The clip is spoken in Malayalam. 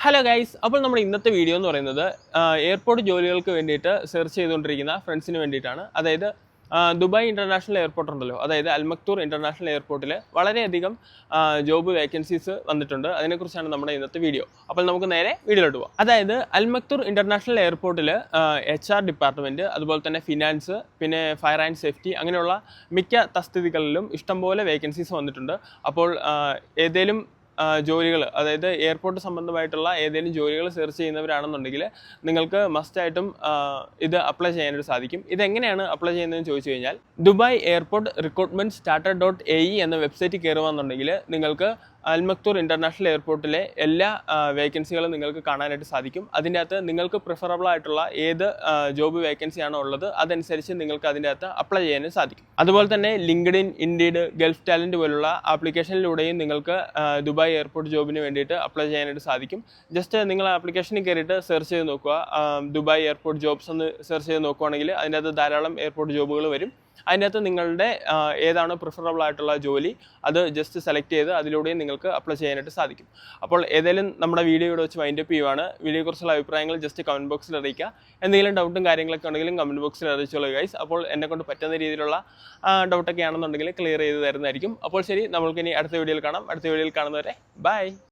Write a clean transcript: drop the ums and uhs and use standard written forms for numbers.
ഹലോ ഗൈസ്, അപ്പോൾ നമ്മുടെ ഇന്നത്തെ വീഡിയോ എന്ന് പറയുന്നത് എയർപോർട്ട് ജോലികൾക്ക് വേണ്ടിയിട്ട് സെർച്ച് ചെയ്തുകൊണ്ടിരിക്കുന്ന ഫ്രണ്ട്സിന് വേണ്ടിയിട്ടാണ്. അതായത് ദുബായ് ഇൻ്റർനാഷണൽ എയർപോർട്ട് ഉണ്ടല്ലോ, അതായത് അൽമക്തൂർ ഇൻ്റർനാഷണൽ എയർപോർട്ടിൽ വളരെയധികം ജോബ് വേക്കൻസീസ് വന്നിട്ടുണ്ട്. അതിനെക്കുറിച്ചാണ് നമ്മുടെ ഇന്നത്തെ വീഡിയോ. അപ്പോൾ നമുക്ക് നേരെ വീഡിയോയിലോട്ട് പോകാം. അതായത് അൽമക്തൂർ ഇൻ്റർനാഷണൽ എയർപോർട്ടിൽ HR ഡിപ്പാർട്ട്മെൻറ്റ്, അതുപോലെ തന്നെ ഫിനാൻസ്, പിന്നെ ഫയർ ആൻഡ് സേഫ്റ്റി, അങ്ങനെയുള്ള മിക്ക തസ്തികകളിലും ഇഷ്ടംപോലെ വേക്കൻസീസ് വന്നിട്ടുണ്ട്. അപ്പോൾ ഏതെങ്കിലും ജോലികൾ, അതായത് എയർപോർട്ട് സംബന്ധമായിട്ടുള്ള ഏതെങ്കിലും ജോലികൾ സെർച്ച് ചെയ്യുന്നവരാണെന്നുണ്ടെങ്കിൽ നിങ്ങൾക്ക് മസ്റ്റായിട്ടും ഇത് അപ്ലൈ ചെയ്യാനായിട്ട് സാധിക്കും. ഇതെങ്ങനെയാണ് അപ്ലൈ ചെയ്യുന്നതെന്ന് ചോദിച്ചു കഴിഞ്ഞാൽ, ദുബായ് എയർപോർട്ട് റിക്രൂട്ട്മെൻറ്റ് starter.ae എന്ന വെബ്സൈറ്റ് കയറുകയാണെന്നുണ്ടെങ്കിൽ നിങ്ങൾക്ക് അൽമക്തൂർ ഇൻ്റർനാഷണൽ എയർപോർട്ടിലെ എല്ലാ വേക്കൻസികളും നിങ്ങൾക്ക് കാണാനായിട്ട് സാധിക്കും. അതിൻ്റെ അകത്ത് നിങ്ങൾക്ക് പ്രിഫറബിൾ ആയിട്ടുള്ള ഏത് ജോബ് വേക്കൻസിയാണോ ഉള്ളത് അതനുസരിച്ച് നിങ്ങൾക്ക് അതിൻ്റെ അകത്ത് അപ്ലൈ ചെയ്യാനും സാധിക്കും. അതുപോലെ തന്നെ ലിങ്ക്ഡിൻ, ഇൻഡീഡ്, ഗൾഫ് ടാലൻറ്റ് പോലുള്ള ആപ്ലിക്കേഷനിലൂടെയും നിങ്ങൾക്ക് ദുബായ് എയർപോർട്ട് ജോബിന് വേണ്ടിയിട്ട് അപ്ലൈ ചെയ്യാനായിട്ട് സാധിക്കും. ജസ്റ്റ് നിങ്ങൾ ആപ്ലിക്കേഷനിൽ കയറിയിട്ട് സെർച്ച് ചെയ്ത് നോക്കുക, ദുബായ് എയർപോർട്ട് ജോബ്സ് എന്ന് സെർച്ച് ചെയ്ത് നോക്കുകയാണെങ്കിൽ അതിൻ്റെ അകത്ത് ധാരാളം എയർപോർട്ട് ജോബുകൾ വരും. അതിനകത്ത് നിങ്ങളുടെ ഏതാണോ പ്രിഫറബിൾ ആയിട്ടുള്ള ജോലി അത് ജസ്റ്റ് സെലക്ട് ചെയ്ത് അതിലൂടെയും നിങ്ങൾക്ക് അപ്ലൈ ചെയ്യാനായിട്ട് സാധിക്കും. അപ്പോൾ ഏതെങ്കിലും നമ്മുടെ വീഡിയോ ഇവിടെ വെച്ച് വൈൻഡപ്പ് ചെയ്യുവാണ്. വീഡിയോയെക്കുറിച്ചുള്ള അഭിപ്രായങ്ങൾ ജസ്റ്റ് കമൻറ്റ് ബോക്സിൽ അറിയിക്കുക. എന്തെങ്കിലും ഡൗട്ടും കാര്യങ്ങളൊക്കെ ഉണ്ടെങ്കിലും കമൻറ്റ് ബോക്സിൽ അറിയിച്ചോളൂ ഗൈസ്. അപ്പോൾ എന്നെക്കൊണ്ട് പറ്റുന്ന രീതിയിലുള്ള ഡൗട്ടൊക്കെ ആണെന്നുണ്ടെങ്കിൽ ക്ലിയർ ചെയ്ത് തരുന്നതായിരിക്കും. അപ്പോൾ ശരി, നമ്മൾക്കിനി അടുത്ത വീഡിയോയിൽ കാണാം. അടുത്ത വീഡിയോയിൽ കാണുന്നവരെ ബൈ.